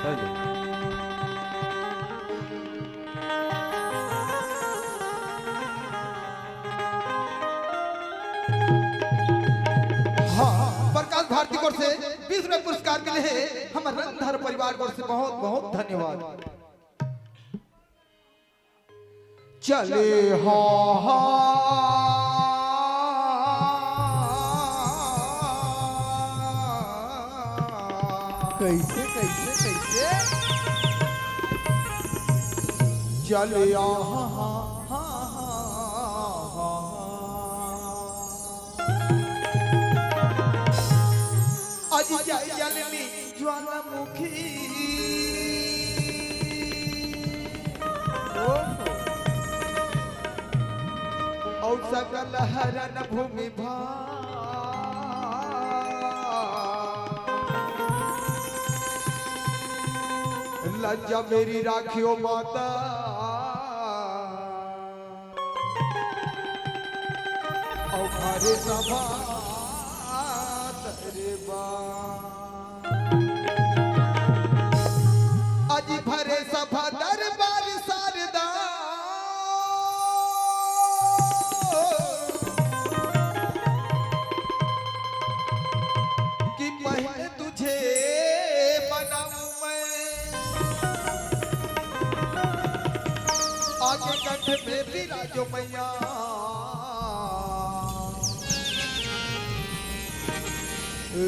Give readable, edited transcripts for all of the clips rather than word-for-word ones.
हाँ, प्रकाश भारती कोर से 20 रुपए पुरस्कार के लिए हमारे रंगधर परिवार कोर से बहुत बहुत धन्यवाद। चले कैसे कैसे कैसे चले आज जाय जलनी ज्वालामुखी और सकल हरन भूमि भा लज्जा मेरी राखियो माता और हरे सभा तेरे बा आज भरे सभा दरबार शारदा कि पहले तुझे बनाऊं मैं आगे कंठ में विराजो मैया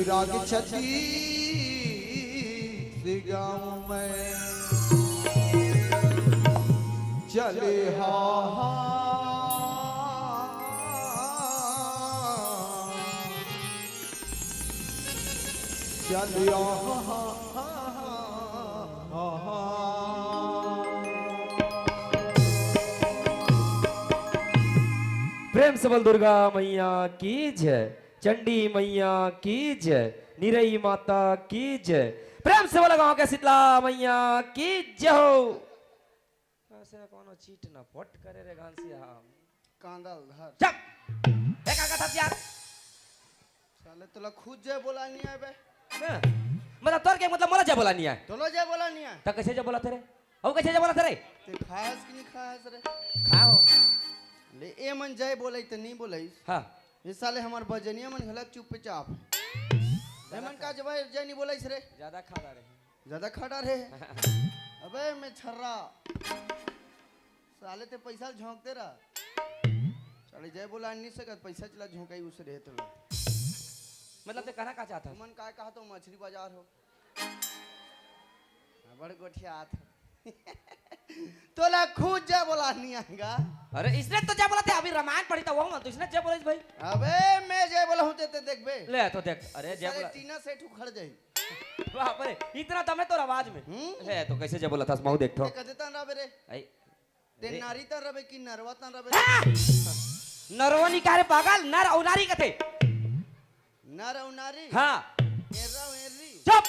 राग छती से गाऊं मैं चले चले प्रेम से बोल दुर्गा मैया की जय, चंडी मैया की जय, निरई माता की जय। प्रेम से बोला गांव के शीतला मैया की जय हो। ऐसे कोनो चीट ना पट करे रे घांसिया कांदा धर चप एक का था यार साले तोला खुद जे बोला नहीं है बे मतलब तोर के मतलब मोला जय बोला नहीं है तोलो जे बोला नहीं है तो कैसे जय बोला तेरे ओ कैसे जय बोला तेरे ते खास कि नहीं खास रे खाओ ले ए मन जय बोलै त नहीं बोलै हां ये साले हमार भजनिया मन हलक चुपचाप ए मन का जब जय नहीं बोलै रे ज्यादा खा रहे ज्यादा खड़ा रे अबे मैं छर्रा साले ते पैसा झोंकते रहा साले जय बोला नहीं सकत पैसा चला झोंकाई उस रे तो मतलब ते कहना का चाहता मन का कहा तो मछली बाजार हो बड़ गोठिया हाथ तोला खुद जय बोला नहीं आएगा अरे इसने तो जय बोला थे अभी रामायण पढ़ी था वो मत इसने जय बोला भाई अबे मैं जय बोला हूं ते देख बे ले तो देख अरे जय बोला टीना से उखड़ जाई बाप रे इतना दम है तो आवाज में ले तो कैसे जय बोला था माऊ देख तो कदे ता रबे रे आई ते नारी ता रबे की नरवा ता रबे नरवनी का रे पागल नर और नारी कथे नर और नारी हां एरा एरी चुप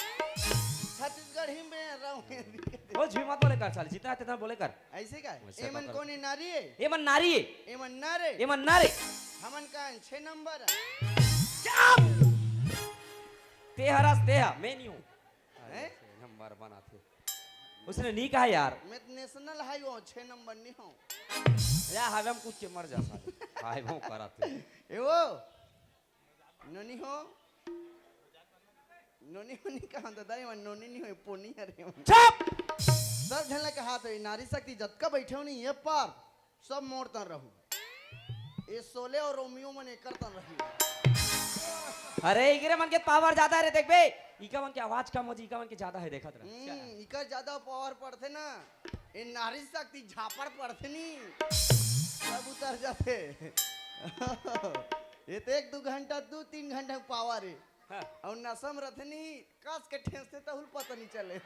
छत्तीसगढ़ ही में रहूं एरी वो झी मत बोले कर साले जितना आते था बोले कर ऐसे का एमन कौन है नारी है ये मन नारी है एमन नारे ये मन नारी हमन का 6 नंबर चुप तेहरस तेहा मैं नहीं हूं हैं नंबर बनाते उसने नहीं कहा यार मैं नेशनल हाई हूं 6 नंबर नहीं हूं या हवे हम कुछ मर जा साले हाय वो कराते ए वो नोनी हो नोनी होनी कहां दादा ये नोनी नहीं हो पोनी अरे चुप सब झलने के हाथ है नारी शक्ति जतका बैठे हो नहीं ये पार सब मोड़ता रहूं ये सोले और रोमियो मन करता रही अरे इगरे मन के पावर ज्यादा है देख बे इका मन की आवाज कम हो जी इका मन के ज्यादा है देखत रह इकर ज्यादा पावर पड़ते ना ये नारी शक्ति झापड़ पड़ते नहीं सब उतर जाते ये तो 1-2 घंटा 2-3 घंटा पावर है हाँ। और नसम रथनी कस के ठेसते तो हुल पता नहीं चले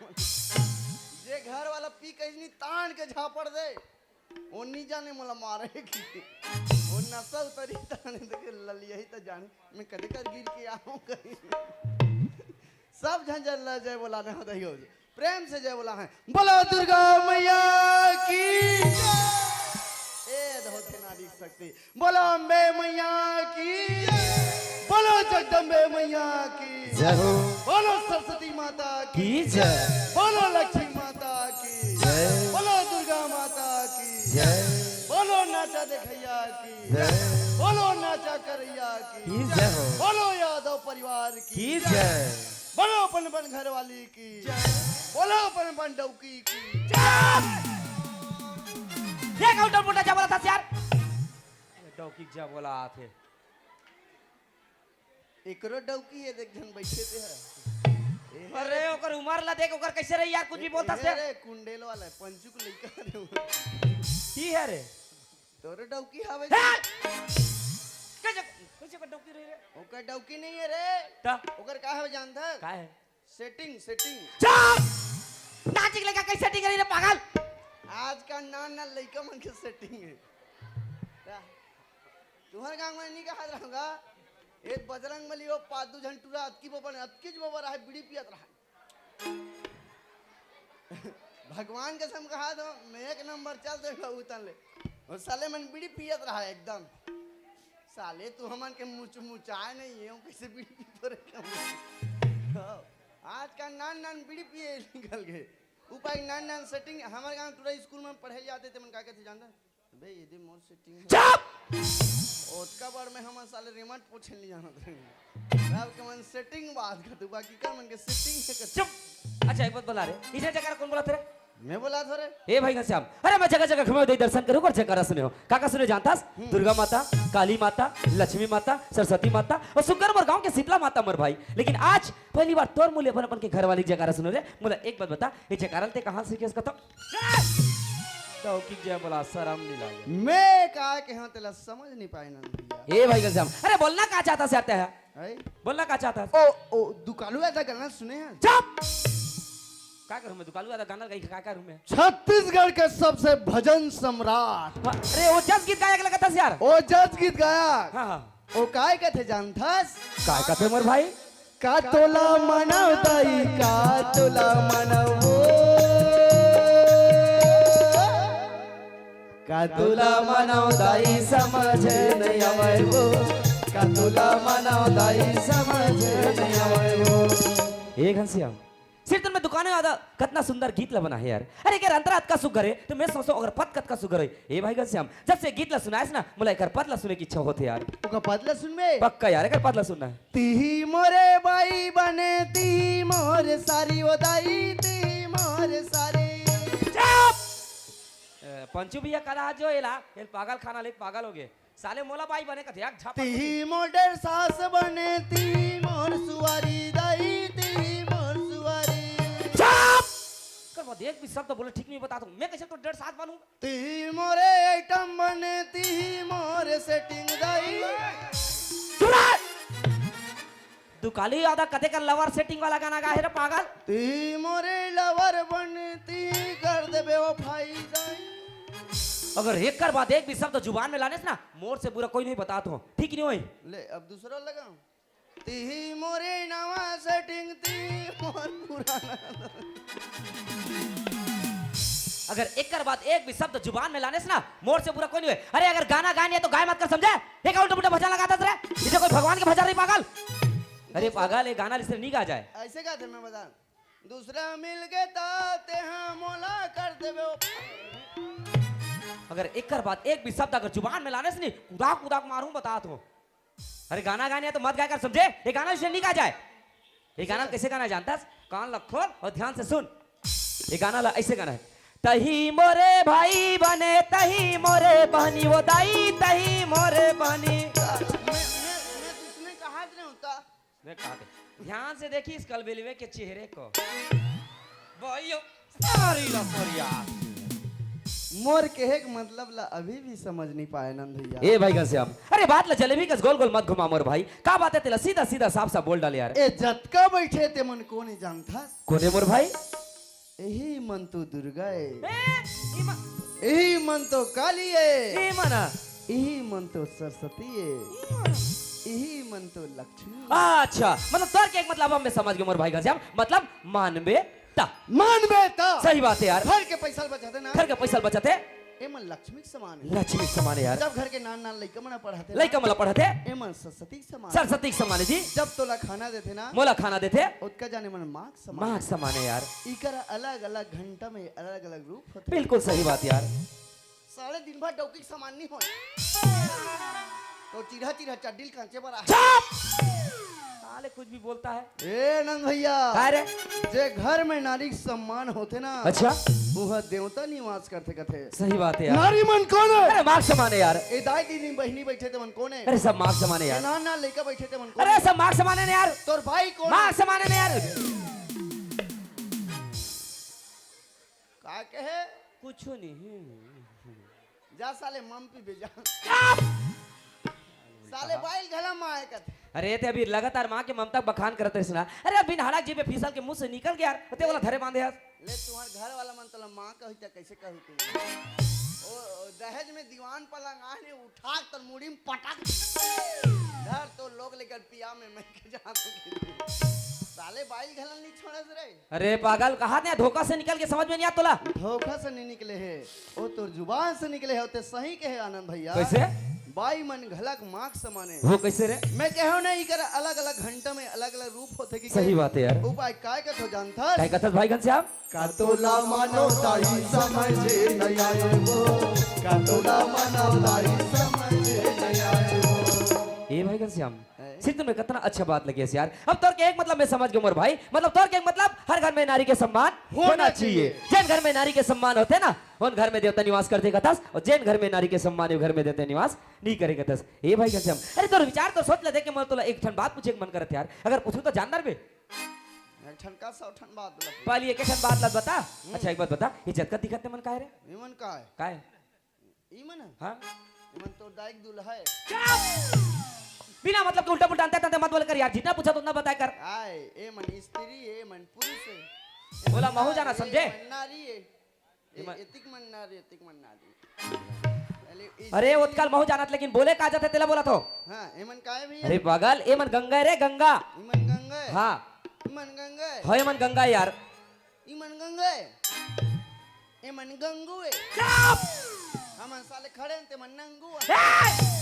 जे घर वाला पी कहीं तान के झापड़ दे वो नहीं जाने मोला मारे की वो नशा उतरी ताने देखे ललिया ही तो जाने मैं कदे कर गिर के आऊं कहीं सब झंझट ल जय बोला ना होता ही हो प्रेम से जय बोला है बोलो दुर्गा मैया की ए धोते नारी शक्ति बोलो अम्बे मैया की बोलो जगदम्बे मैया की जय हो बोलो सरस्वती माता की जय बोलो लक्ष्मी माता की जय बोलो दुर्गा माता की जय बोलो नाचा देखैया की जय बोलो नाचा करैया की की जय हो बोलो यादव परिवार की की जय बोलो पनपन घर वाली की बोलो पनपन डौकी की ये काउंटर पुटा क्या बोला था यार डौकी क्या बोला थे एकरो डौकी है देख जन बैठे थे है अरे ओकर उमर ला देख ओकर कैसे रही यार कुछ भी बोलता से अरे कुंडेल वाला है पंचुक लइका रे की है रे तोरे डौकी हवे कैसे कैसे का डौकी रही रे ओकर डौकी नहीं है रे ता ओकर का है जानता का है सेटिंग सेटिंग चुप नाचिक लगा कैसे सेटिंग करी रे पागल आज का नाना लइका मन के सेटिंग है तुम्हारे गांव में नहीं कहा रहूंगा एक बजरंग बली वो पादू झंटूरा अतकी बोबन अतकी जो बोबा रहा बीड़ी पियत रहा भगवान कसम कहा तो मैं एक नंबर चल देगा उतन ले और साले मन बीड़ी पियत रहा एकदम साले तू हमन के मुचाए नहीं है कैसे बीड़ी पी तो रे आज का नान नान बीड़ी पिए निकल गए ऊपर नान नान सेटिंग हमारे गांव टूरा स्कूल में पढ़े जाते थे मन का कहते जानता बे ये दे मोर सेटिंग चुप ओतका बार में हम साले रिमोट पूछे नहीं जाना था अब के मन सेटिंग बात कर तू बाकी कर मन के सेटिंग से कर चुप अच्छा एक बात बोला रे इसे जगह कौन बोला तेरे मैं बोला था रे ए भाई घनश्याम अरे मैं जगह जगह घूमे दर्शन करूं और जयकारा सुने हो काका सुने जानता दुर्गा माता काली माता लक्ष्मी माता सरस्वती माता और सुगर मोर गांव के शीतला माता मोर भाई लेकिन आज पहली बार तोर मूल्य अपन अपन के घर वाली जयकारा सुनो रे मुझे एक बात बता ये जयकारा ते कहां सीखे इसका तो की जय बोला शर्म नहीं लगे मैं कहा के हां तेला समझ नहीं पाए ना भैया ए भाई घनश्याम अरे बोलना क्या चाहता से आता है है बोलना क्या चाहता है ओ दुकालू ऐसा गाना सुने हैं चुप क्या करूं मैं दुकालू वाला गाना गाई क्या करूं मैं छत्तीसगढ़ के सबसे भजन सम्राट अरे वो जज गीत गाया लगा था यार ओ जज गीत गाया हां हां ओ काय कहते जानथस काय कहते मोर भाई का तोला मनव दाई का तोला मनव का तुला मनव दाई समझ नहीं आवे वो का तुला मनव दाई समझ नहीं आवे वो एक घनश्याम सिर्फ तुम में दुकाने आदा कितना सुंदर गीत ला बना है यार अरे के अंतरात का सुगर है तो मैं सोचो अगर पद कत का सुगर है ए भाई घनश्याम जब से गीत ला सुनाएस ना मुला एक पद ला सुने की इच्छा होती यार ओका पदला सुन में पक्का यार एक पद ला सुनना है ती मोरे बाई बने ती मोरे सारी ओ दाई ती मोरे सारी चुप पंचू भैया कला जो एला एल पागल खाना ले पागल हो गए साले मोला बाई बने का ध्यान झापा ती मोटर सास बने ती मोर सुवारी दाई ती मोर सुवारी चुप कर वो देख भी सब तो बोले ठीक नहीं बता दूं मैं कैसे तो 1.5 बनूं ती मोरे आइटम बने ती मोरे सेटिंग दाई दुकाली आधा कथे का लवर सेटिंग वाला गाना गा है रे पागल ती मोरे लवर बने ती कर देबे ओ फाई दाई अगर एक कर बात एक भी शब्द जुबान में लाने से ना मोर से बुरा कोई नहीं बताता हूँ ठीक नहीं होई ले अब दूसरा लगाऊं ती मोरे नवा सेटिंग ती मोर पुराना अगर एक कर बात एक भी शब्द जुबान में लाने से ना मोर से बुरा कोई नहीं होई अरे अगर गाना गाने है तो गाय मत कर समझे एक उल्टा पुल्टा भजन लगाता रे इसे कोई भगवान के भजन नहीं पागल अरे पागल ये गाना इससे नहीं गा जाए ऐसे का थे मैं बता दूसरा मिल के ताते हैं मोला कर देबे ओ अगर एक कर बात एक भी शब्द अगर जुबान में लाने से नहीं कुदाक कुदाक मारूं बता तो अरे गाना गाने है तो मत गाकर समझे ये गाना इसे नहीं गा जाए ये गाना कैसे गाना जानता है कान ला खोल और ध्यान से सुन ये गाना ला ऐसे गाना है तही मोरे भाई बने तही मोरे बहनी वो दाई तही मोरे बहनी मैं तुझने कहा नहीं होता मैं कहा ध्यान से देखिए इस कलबेलवे के चेहरे को भाइयों सारी लफरिया मोर कहे का मतलब ला अभी भी समझ नहीं पाए नंद भैया ए भाई घनश्याम अरे बात ला जलेबी कस गोल गोल मत घुमा मोर भाई का बात है तेला सीधा सीधा साफ साफ बोल डाल यार ए जतका बैठे ते मन को नहीं जानता कोने मोर भाई यही मन तो दुर्गा है ए यही मन तो काली है मना यही मन तो सरस्वती है यही मन तो लक्ष्मी अच्छा मतलब तोर के एक मतलब हम मैं समझ गया मोर भाई घनश्याम मतलब मानबे ता मान बेटा सही बात है यार घर के पैसा बचाते ना घर के पैसा बचाते एमन लक्ष्मी के समान है लक्ष्मी के समान है यार जब घर के नान नान लइका मना पढ़ाते लइका मला पढ़ते एमन सरस्वती के समान सरस्वती के समान है जी जब तोला खाना देते ना मोला खाना देते उसका जाने मन माँ के समान माँ के समान है यार इकर अलग अलग घंटा में अलग अलग रूप होते बिल्कुल सही बात यार सारे दिन भर डौकी के समान नहीं हो तो चिढ़ा चिढ़ा चड्डील कांचे पर आ साले कुछ भी बोलता है ए नंद भैया का रे जे घर में नारी के सम्मान होते ना अच्छा वह देवता निवास करते कथे सही बात है यार नारी मन कौन है अरे माँ के समान है यार ए दाई दीदी बहनी बैठे थे मन कौन है अरे सब माँ के समान है ए यार नान नान लइका बैठे थे मन कौन अरे है सब माँ के समान है ना यार तोर भाई कौन माँ है के समान है ना यार का कहे कुछ नहीं जा साले मम पी बेजा साले बाइल घला माए कथे अरे ते अभी लगातार माँ के ममता बखान करते रहे सुना अरे अभी नाड़ा जी पे फिसल के मुंह से निकल गया यार ते वाला धरे बांधे यार ले तुम्हार घर वाला मन तला माँ कही त कैसे कही तू ओ दहेज में दीवान पलंग आने उठा तर मुड़ी में पटक धर तो लोग लेकर पिया में मैं के जा तो साले बाइल घलन नहीं छोड़े रे अरे पागल कहा थे धोखा से निकल के समझ में नहीं आता तोला धोखा से नहीं निकले है ओ तो जुबान से निकले है होते सही कहे आनंद भैया कैसे बाई मन घलक मार्क समाने वो कैसे रे मैं कहो नहीं कर अलग अलग घंटा में अलग अलग रूप होते कि सही बात है यार उपाय काय का तो जानता काय कथस भाई घनश्याम कातोला मानो दाई समझे नहीं आए वो कातोला मानो दाई समझे नहीं आए वो ए भाई घनश्याम सिर्फ तुम्हें कितना अच्छा बात लगी है यार अब तोर के एक मतलब मैं समझ गया मोर भाई मतलब तोर के एक मतलब हर घर में नारी के सम्मान होना चाहिए जिन घर में नारी के सम्मान होते ना उन घर में देवता निवास करते कथस और जिन घर में नारी के सम्मान घर में देवता निवास नहीं करे कथस ए भाई घनश्याम अरे तोर विचार तो सोच लेते कि मैं तोला एक ठन बात पूछे मन करत यार अगर पूछूं तो जानदार बे ठनका सौ ठन बात बोला पहली एक ठन बात लग बता अच्छा एक बात बता ये जतका दिखत मन काहे रे इमन का है काहे इमन हां इमन तो दाइक दूल्हा है बिना मतलब के उल्टा पुल्टा अंते मत बोल कर यार जितना पूछा उतना बताया कर आए ए मन स्त्री ए मन पुरुष है बोला महू जाना समझे नारी है एतिक मन नारी अरे उत्कल महू जानत लेकिन बोले का जाते तेला बोला तो हां एमन काय भैया अरे पागल ए मन गंगा रे गंगा इमन गंगा है हाँ इमन गंगा है है मन गंगा यार इमन गंगा है एमन गंगू है हम साले खड़े हैं ते मन नंगू है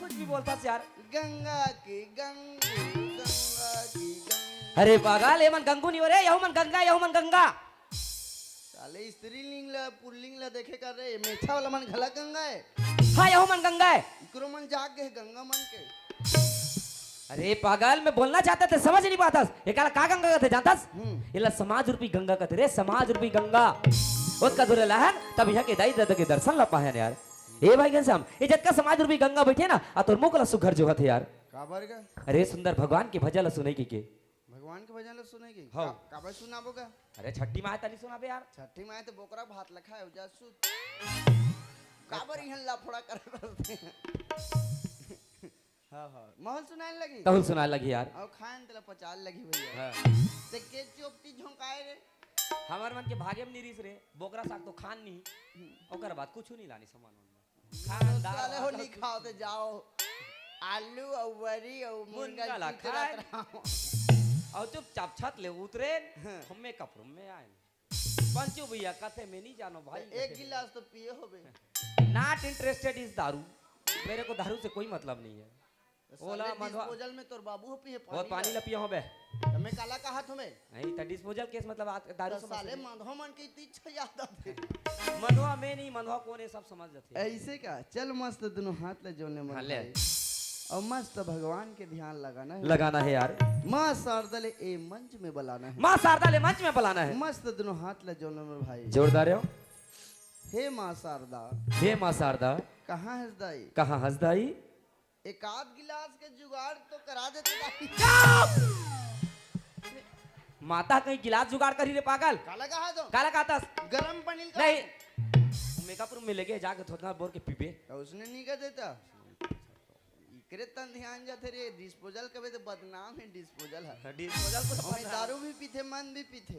कुछ भी बोलता यार गंगा की गंगा अरे पागल ए मन गंगू नहीं हो रे यहू मन गंगा साले स्त्रीलिंग ला पुल्लिंग ला देखे कर रहे मेछा वाला मन घला गंगा है हाँ यहू मन गंगा है इकरो मन जाग गए गंगा मन के अरे पागल मैं बोलना चाहता थे समझ नहीं पाता ये काला का गंगा कहते जानतास इला समाज रूपी गंगा कहते रे समाज रूपी गंगा उसका दुरे लहन तब यहाँ के दाई दादा के दर्शन ला पाए यार ए भाई घनश्याम ये जब समाज रूपी गंगा बैठे ना आ तोर मुख ला सुघर जो हथे यार काबर का अरे सुंदर भगवान की भजन ला सुने की के भगवान के भजन ला सुनेगी हाँ। काबर सुनाबो का अरे छठी माँ तनी सुनाबे यार छठी माए तो बोकरा भात लखा है जा सु काबर इहन लाफड़ा कर रहते हां हां महल सुनाने लगी तहुल सुनाए लगी यार और खान तेला पचाल लगी भैया हाँ। ते के चोपटी झोंकाए रे हमार मन के भागे में निरीस रे बोकरा साग तो खान नहीं ओकर बाद कुछ नहीं लानी सामान खान दाल साले हो नहीं खाओ ते जाओ आलू और वरी और मुनगा ला की खाए। तरह रहो। और चुपचाप छत ले उतरे हमें कपड़ों में आए पंचू भैया कथे में नहीं जानो भाई एक गिलास तो पिए होबे नॉट इंटरेस्टेड इज दारू मेरे को दारू से कोई मतलब नहीं है ओला मनवा डिस्पोजल में तोर बाबू हो पिए बहुत पानी ला पिया हो बे मैं काला कहा तुम्हें नहीं त डिस्पोजल केस मतलब दारू तो साले माधो मन की इच्छा याद आते मनवा में नहीं मनवा कौन है सब समझ जाते ऐसे का चल मस्त दोनों हाथ ले जोड़ने हाँ, मन ले। भाई। और मस्त भगवान के ध्यान लगाना है लगाना है यार माँ शारदा ले ए मंच में बुलाना है माँ शारदा ले मंच में बुलाना है मस्त दोनों हाथ ले जोड़ने में भाई जोरदार हो हे माँ शारदा हे माँ शारदा कहाँ है दाई कहाँ हंसदाई एक आध गिलास के जुगाड़ तो करा देते दाई माता कहीं गिलास जुगाड़ करी रे पागल काला कहा तो काला कातस गरम पानी का नहीं मेकअप रूम में लेके जाके थोड़ा बोल के पीबे उसने नहीं कर देता इकरे तन ध्यान जाते रे डिस्पोजल कबे तो बदनाम है डिस्पोजल है डिस्पोजल को हमें दारू भी पीते मन भी पीते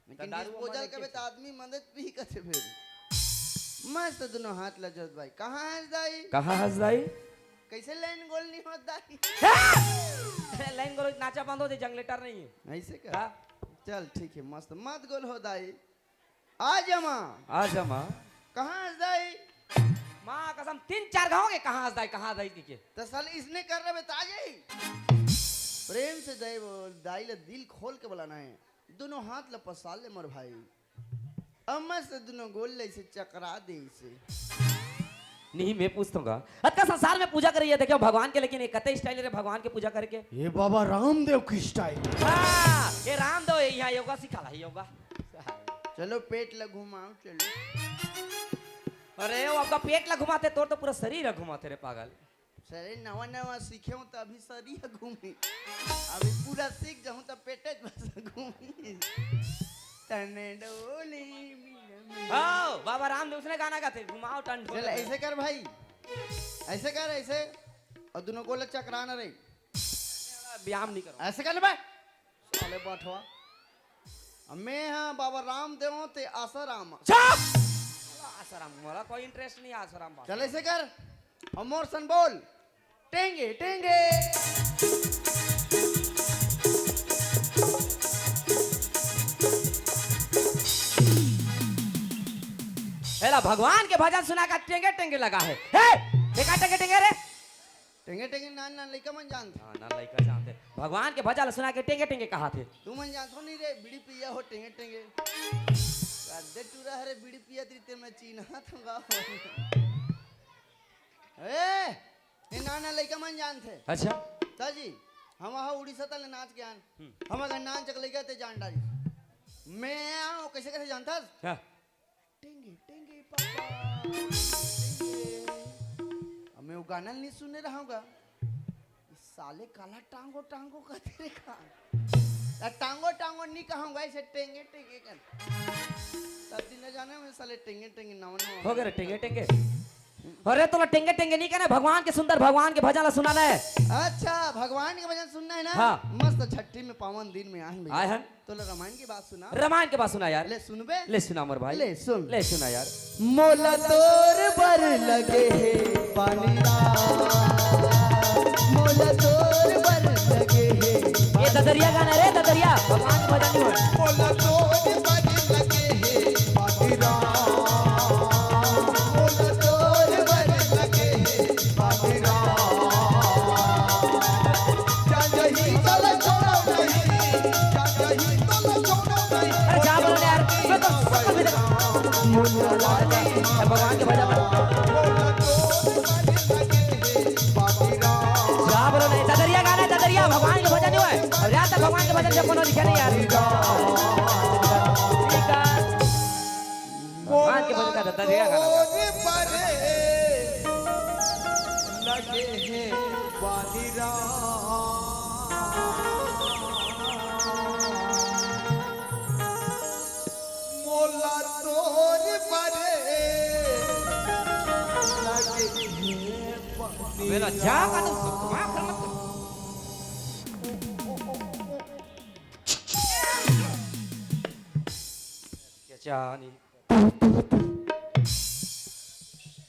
लेकिन दारू वो डिस्पोजल मदद कबे के तो आदमी मदद भी करते फिर मस्त दोनों हाथ लजत भाई कहाँ है दाई कहाँ हंसदाई कैसे लाइन गोल नहीं होता दाई लाइन करो नाचा बंद हो दे जंगलेटर नहीं है ऐसे का हाँ? चल ठीक है मस्त मत गोल हो दाई आ जमा आज हम कहाँ हंस दाई माँ कसम 3-4 गाँव के कहाँ कहाँ दाई के तो साले इसने कर रहे बता जाई प्रेम से दाई दाई ले दिल खोल के बुलाना है दोनों हाथ ले पसार ले मोर भाई अम्मा से दोनों गोल ले इसे चकरा दे इसे नहीं मैं पूछूंगा अतका संसार में पूजा करिए देखो भगवान के लेकिन एक कते स्टाइल रे भगवान के पूजा करके ये बाबा रामदेव की स्टाइल हाँ ये रामदेव यहाँ योगा सिखाला है योगा चलो पेट ल घुमाओ चलो अरे वो आपका पेट ला घुमाते तोर तो पूरा शरीर घुमाते रे पागल सरे नवा नवा सीखे हूँ तो अभी शरीर घूमी अभी पूरा सीख जाऊँ तो पेटे बस घूमी तने डोली हाँ बाबा रामदेव उसने गाना गाते घुमाओ टन चल ऐसे कर भाई ऐसे कर ऐसे और दोनों गोल चकराना रे व्यायाम नहीं करो ऐसे कर ले भाई साले बैठवा मैं हाँ बाबा रामदेव ते आसाराम आसाराम मोला कोई इंटरेस्ट नहीं आसाराम बात चल ऐसे कर और मोर सन बोल टेंगे टेंगे हेला भगवान के भजन सुना का टेंगे टेंगे लगा है देखा टेंगे टेंगे रे टेंगे टेंगे नान नान लइका मन जानते हाँ ना लइका जानते भगवान के भजन सुना के टेंगे टेंगे कहा थे तू मन जानतो नहीं रे बीड़ी पिया हो टेंगे टेंगे गद्दे टूरा हरे बीड़ी पिया तरीते मैं चीना थंगा ये नाना लइका मन जानते अच्छा ताजी हम वहाँ उड़ीसा तले नाच के आन हम अगर नाच चक लइका ते जान डाली मैं आओ कैसे कैसे जानता हाँ टेंगे टेंगे पापा टेंगे अब मैं वो गाना नहीं सुने रहूँगा इस साले काला टांगो टांगो का तेरे का टांगो टांगो नहीं कहूँगा इसे टेंगे टेंगे कर तब दिन न जाने मैं साले टेंगे टेंगे नवन हो गए टेंगे टेंगे अरे तो टेंगे टेंगे नहीं कहना भगवान के सुंदर भगवान के भजन सुनाना है अच्छा भगवान के भजन सुनना है ना हाँ। मस्त छठी में पावन दिन में आए आए हैं तो रामायण की बात सुना रामायण के बात सुना यार ले सुनबे ले सुना मोर भाई ले सुन ले सुना यार मोला तोर बर लगे है पानी मोला तोर बर लगे है ये ददरिया गाना रे ददरिया भगवान के भजन नहीं हो मोला तोर बर लगे है पानी मोला तोर बर लगे है पानी जाजही चल छोड़ो नहीं जाजही चल छोड़ो नहीं अरे जा बोलो यार मैं तो सकल भी देखा भगवान के भजन मोला तोर बर लगे है पानी जा बोलो नहीं ददरिया गाना है ददरिया भगवान के भजन जो है और रात तक भगवान के भजन से कोनो दिखे नहीं यार ठीक है भगवान के भजन का ददरिया गाना लगे हैं बालिरा मोला तोर परे लगे हैं मेरा जा का तो दिमाग खराब मत क्या चाहनी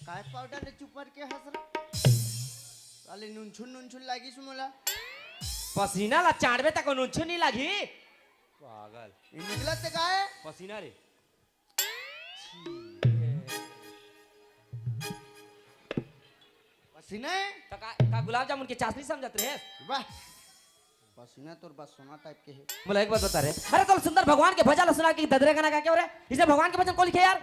काय पाउडर ले चुपर के हंस रहा साले नुनछुन लागी सुमोला पसीना ला चाड़बे तक नुच्छू नहीं लगी पागल ये निकला ते काय पसीना रे पसीना है का गुलाब जामुन की चाशनी समझत रहे वाह पसीना तोर बस सोना टाइप के है बोला एक बात बता रहे अरे तो सुंदर भगवान के भजन सुना के ददरे गाना क्या हो रहा है इसे भगवान के भजन को लिखे यार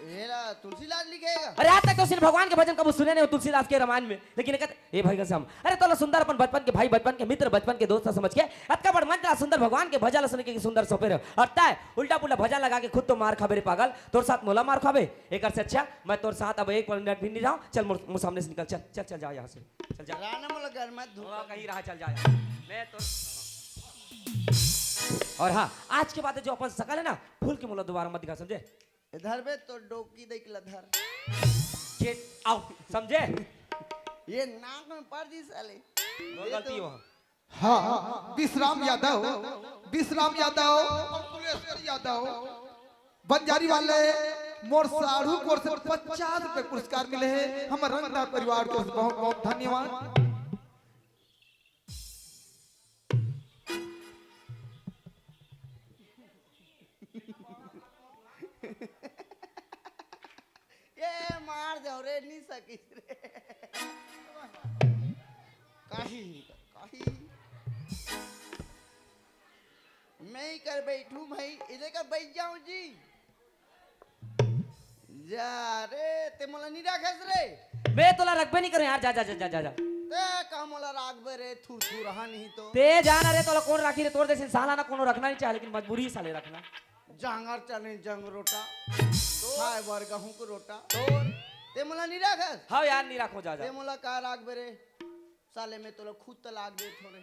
ये ला तुलसीदास लिखेगा अरे आज तक तो सिर्फ भगवान के भजन कभी सुने नहीं हो तुलसीदास के रामायण में लेकिन कहते ए भाई कसम अरे तो सुंदर अपन बचपन के भाई बचपन के मित्र बचपन के दोस्त समझ के अतका बड़ मंत्र सुंदर भगवान के भजन सुन के सुंदर सोपे रहे अटता है उल्टा पुल्टा भजन लगा के खुद तो मार खाबे रे पागल तोर साथ मोला मार खाबे एक से अच्छा मैं तोर साथ अब 1 मिनट भी नहीं रहा चल मुझ सामने से निकल चल चल चल जा यहाँ से चल जा राना मोला घर में धूप कहीं रहा चल जा मैं तो और हाँ आज के बाद जो अपन सकल है ना भूल के मोला दोबारा मत दिखा समझे इधर पे तो डोकी देख लधर गेट आउट समझे ये नाक में पड़ दी साले और गलती हो हाँ विश्राम यादव और कुलेश्वर यादव बंजारी वाले मोर साढ़ू कोर से 50 रुपए पुरस्कार मिले हैं हमारे रंगदार परिवार को बहुत बहुत धन्यवाद ढोरे नहीं सकिस रे काही काही मैं ही कर बैठू भाई इधर का बैठ जाऊं जी जा रे ते मला नहीं राखस रे बे तोला रखबे नहीं करे यार जा जा जा जा जा जा ते का मला राखबे रे थू थू रहा नहीं तो ते जाना रे तोला कौन राखी रे तोर जैसे साला ना कोनो रखना नहीं चाहे लेकिन मजबूरी ही साले रखना जांगर चले जंग रोटा खाए बर गहूं को रोटा तोर ते मला नहीं राखस हाँ यार नहीं रखो जा ते जा मला का राखबे रे साले में तो खुद तलाक दे थोड़े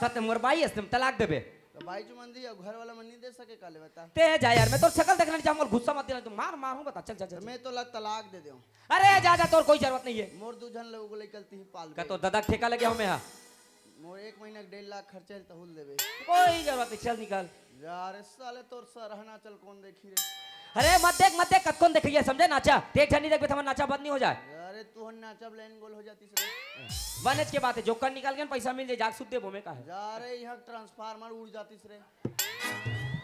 तते मोर बाई हस्तम तलाक देबे तो भाई जो मंदी है घर वाला मन नहीं दे सके काले बता ते जा यार मैं तोर शकल देखना नहीं चाहूंगा गुस्सा मत देना तू मार मार हूं बता चल चल तो चल मैं तो ला तलाक दे दूं अरे जा जा तोर कोई जरूरत नहीं है मोर दूजन लोगों को लेकलती ही पाल का तो दादा ठेका लगे हमें हां मोर 1 महीना के 1.5 लाख खर्चा है तहुल देबे कोई जरूरत नहीं चल निकल यार साले तोर सरहना चल कौन देखी रे अरे मत देख कौन देखिए समझे नाचा देख नहीं देख हमारा नाचा बंद नहीं हो जाए अरे तू हन नाचब लाइन गोल हो जाती से बनच के बात है जोकर निकाल के पैसा मिल जाए जाग सुध दे बोमे का है जा रे यहाँ ट्रांसफार्मर उड़ जाती से रे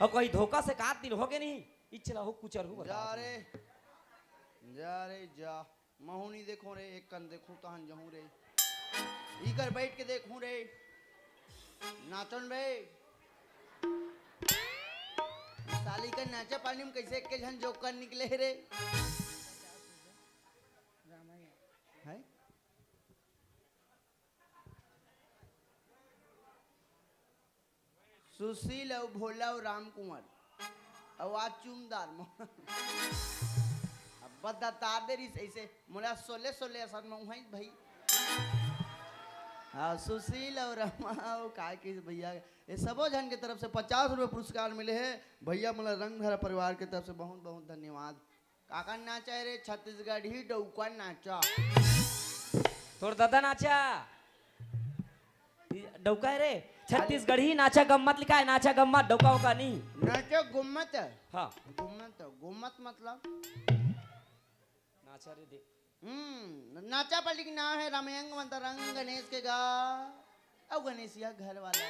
और कोई धोखा से काट दिन हो गए नहीं इचला हो कुचर हो जा रे जा महू नहीं देखो रे एक कन देखूं तहन जहूं रे इकर बैठ के देखूं रे नाचन रे साली का नाचा पानी में कैसे के झन जोकर निकले रे है सुशील और भोला और राम कुंवर आवाज चुमदार अब बता दे रही ऐसे मोला 16 असर में वहीं भाई हाँ सुशील और रमा का भैया ये सबो जन के तरफ से 50 रुपए पुरस्कार मिले हैं भैया मला रंगधरा परिवार के तरफ से बहुत बहुत धन्यवाद काका नाचा रे छत्तीसगढ़ ही डौका नाचा तोर दादा नाचा डौका है रे छत्तीसगढ़ ही नाचा गम्मत लिखा है नाचा गम्मत डौका होका नहीं नाचा गुम्मत है हाँ गुम्मत मतलब नाचा रे देख नाचा पल्ली की नाम है रामयंग मंतरंग गणेश के गा अब गणेशिया घर वाला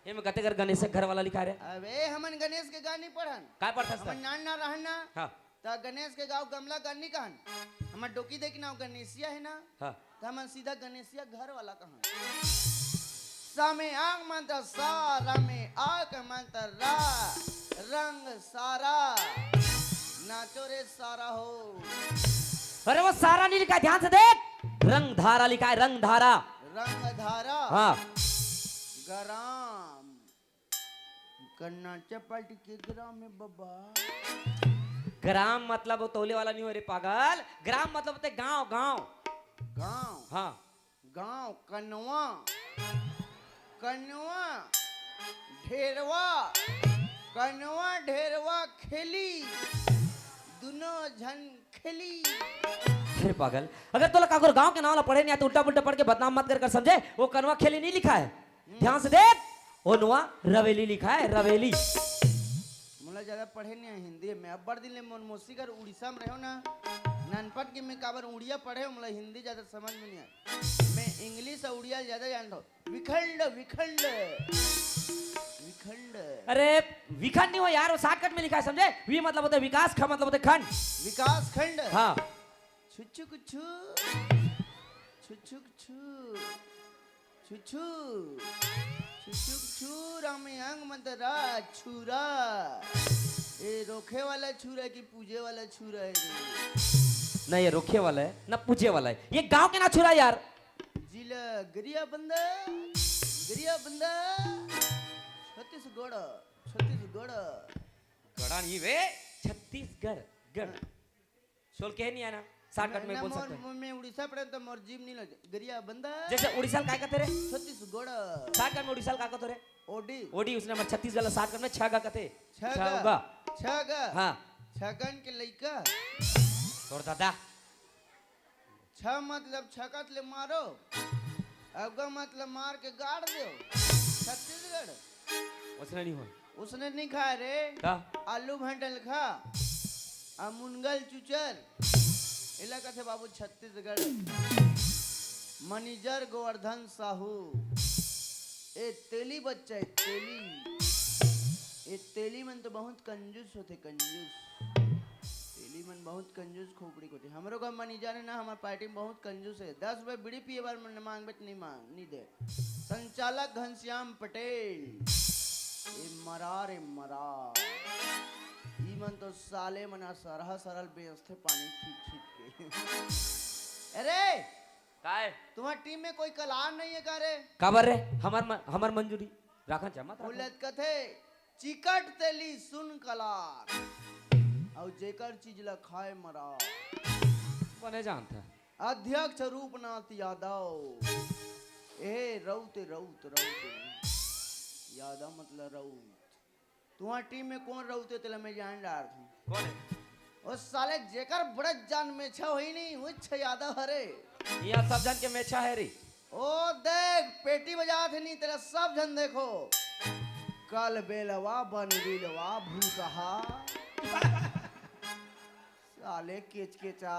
ये में कते कर गणेश घर वाला लिखा रे अबे हमन गणेश के गा नहीं पढ़न काय पढ़ता हमन नान ना रहन ना हां ता गणेश के गाँव गमला गन्नी कहन हमर डोकी देख ना गणेशिया है ना हां तो हमन सीधा गणेशिया घर वाला कहन सामे आग मंत्र सा रामे आग मंत्र रा रंग सारा नाचो रे सारा हो अरे वो सारा नहीं लिखा है ध्यान से देख रंग धारा लिखा है रंग धारा रंग धारा हाँ ग्राम कर्नाटक पार्टी के ग्राम में बाबा ग्राम मतलब वो तोले वाला नहीं हो रे पागल ग्राम मतलब होते गांव गांव गांव हाँ गांव कनवा कनवा ढेरवा कनवा ढेरवा खेली दोनों झन खेली अरे पागल अगर तोला काकोर गांव के नाम ला पढ़े नहीं आते उल्टा पुल्टा पढ़ के बदनाम मत कर समझे वो कनवा खेली नहीं लिखा है ध्यान से देख ओनवा रवेली लिखा है रवेली मुला ज्यादा पढ़े नहीं है हिंदी में अब बड़ दिन ले मन मोसीकर उड़ीसा में रहो ना ननपट के में काबर उड़िया पढ़े मुला हिंदी ज्यादा समझ में नहीं आया मैं इंग्लिश और उड़िया ज्यादा जानता हूँ विखंड विखंड विखंड अरे विखंड नहीं हो यार वो शॉर्टकट में लिखा है समझे वी मतलब होता है विकास ख मतलब होता है खंड विकास खंड हाँ छुछुक छु छुछुक छु छुछु छुछुक छु रामयंग मंतरा छुरा ये रोखे वाला छुरा की पूजे वाला छुरा है रे नहीं ये रोखे वाला है ना पूजे वाला है ये गांव के ना छुरा यार जिला गरिया बंदा छत्तीसगढ़ छत्तीसगढ़ गड़ा नहीं वे छत्तीसगढ़ गढ़ सोल के नहीं आना शॉर्टकट में बोल सकते हैं मैं उड़ीसा पढ़े तो मोर जीव नहीं लगे गरिया बंदा जैसे उड़ीसा काय कहते रे छत्तीसगढ़ शॉर्टकट में उड़ीसा का कहते रे ओडी ओडी उसने हमारे छत्तीसगढ़ शॉर्टकट में छगा कहते छगा छगा हाँ छगन के लइका और दादा छ मतलब छकत ले मारो अगा मतलब मार के गाड़ दो छत्तीसगढ़ उसने नहीं हुआ उसने नहीं खाया रे का आलू भंटल खा मुनगल चुचर इलाका थे बाबू छत्तीसगढ़ मैनेजर गोवर्धन साहू ए तेली बच्चा है तेली ए तेली मन तो बहुत कंजूस होते कंजूस मन बहुत कंजूस खोपड़ी को थी हमरो का मनी जाने ना हमार पार्टी में बहुत कंजूस है 10 रुपए बीड़ी पिए बार मन मांग बेट नहीं दे संचालक घनश्याम पटेल ए मरा ई मन तो साले मना सरल बेस्ते पानी खींच के अरे काय तुम्हारी टीम में कोई कलार नहीं है का रे काबर रे हमार मंजूरी राखा जमत बोलत कथे चिकट तेली सुन कलार और जेकर चीज ला खाए मरा बने जानता अध्यक्ष रूपनाथ यादव ए रौत यादव मतलब रौत तुम्हारी टीम में कौन रौते तेला मैं जान डार थी कौन है ओ साले जेकर बड़त जान में छ होई नहीं वो छ यादव हरे यहाँ सब जन के मेछा है रे ओ देख पेटी बजा थे नहीं तेरा सब जन देखो कल बेलवा बन बिलवा भूल कहा साले केचा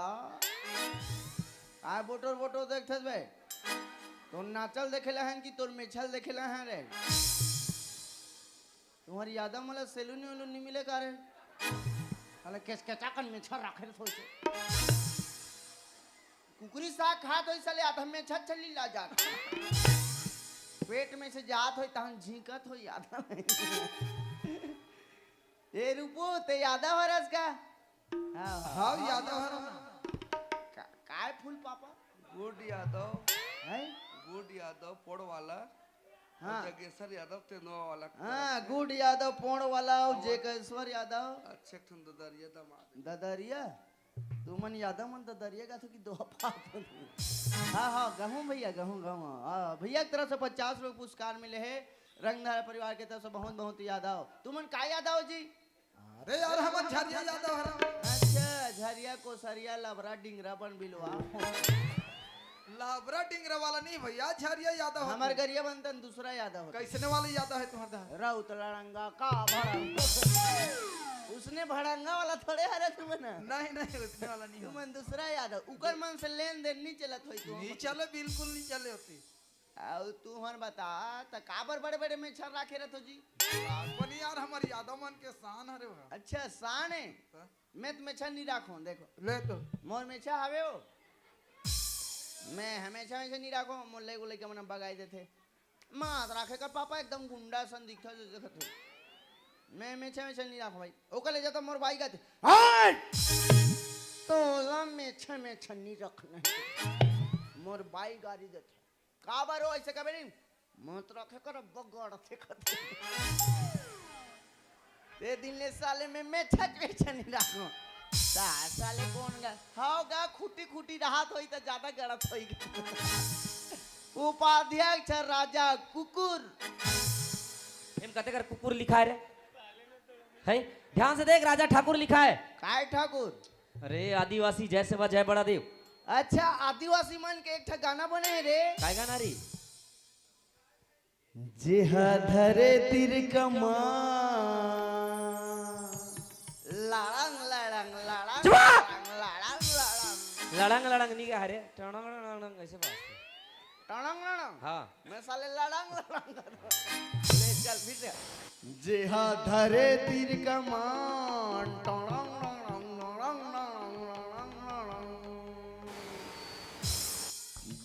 आय बोटो देखते बे तो नाचल देखेला हैं कि तोर मेछल देखेला हैं रे तुम्हारी यादव मतलब सेलून वेलून नहीं मिले का रे साले केचा कन मेछल रखे रे सोचे कुकुरी साग खात होई साले आधा मेछल चली ला जा पेट में से जात होई तहन झींकत होई आधा ए रूपो ते यादव हरस का हाँ यादव हर काय फूल पापा गुड यादव है गुड यादव पोड़ वाला हाँ जगेश्वर यादव तेनो वाला हाँ गुड यादव पोण वाला और जेकेश्वर यादव अच्छे ठन ददरिया दामाद ददरिया तू मन यादव मन ददरिया का तो कि दो पाप हाँ गहूँ भैया गहूँ भैया की तरफ से 50 रुपये पुरस्कार मिले हैं रंगधारा परिवार की तरफ से बहुत यादव तू मन का यादव जी अरे यार हम झरिया यादव हर अच्छा झरिया कोसरिया लबरा डिंगरा बन बिलवा लाबरा डिंगरा वाला नहीं भैया झरिया यादव हर। हमार गरिया बनतन दूसरा यादव होता। कैसने वाले यादव है तुम्हारा राउत लड़ंगा का भड़ंगा उसने भड़ंगा वाला थोड़े हरे तुमन नहीं उतने वाला नहीं हो तुमन दूसरा यादव उकर मन से लेन देन नहीं चलत होई तू नहीं चले बिल्कुल नहीं चले होती और तू हन बता त काबर बड़े में छर राखे रहतो जी बनी यार हमारी यादव मन के शान हरे हो अच्छा शान है मैं तो मेछा नहीं राखूं देखो ले तो मोर मेछा हवे हो मैं हमेशा नहीं राखो मोल्ले को लेके मना बगाई देते मात राखे कर पापा एकदम गुंडा सन दिखता जो देखत मैं मेछा नहीं राखो भाई ओका ले जाता मोर भाई का तो ला मेछा नहीं रखना मोर भाई गाड़ी देते का बार हो ऐसे कबे नहीं मत रखे कर बगड़ थे खते ते दिन ले साले में मेछा नहीं राखो साले कौन गा हाउ गा खुटी राहत होई त ज्यादा गड़त होई उपाध्यक्ष राजा कुकुर एम कहते कर कुकुर लिखा है रे है ध्यान से देख राजा ठाकुर लिखा है काय ठाकुर अरे आदिवासी जय सेवा जय बड़ा देव अच्छा आदिवासी मन के एक ठा गाना बने है रे काय गाना री जेहा धरे तिर कमा लाड़ंग लड़ंग नहीं कहा रे टणंग ऐसे बात हाँ मैं साले लड़ंग ले चल फिर से जेहा धरे तिर कमान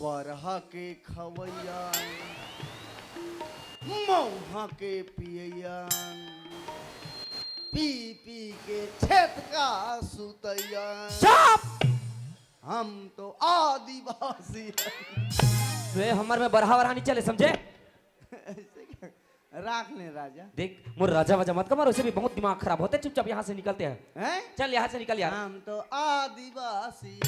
बरहा के खवैया मौहा के पियन पी के छेत का सुतैया हम तो आदिवासी वे हमर में बरहा वरहा नहीं चले समझे राख ले राजा देख मोर राजा वजा मत कमार उसे भी बहुत दिमाग खराब होते चुपचाप यहाँ से निकलते हैं हैं चल यहाँ से निकल यार हम तो आदिवासी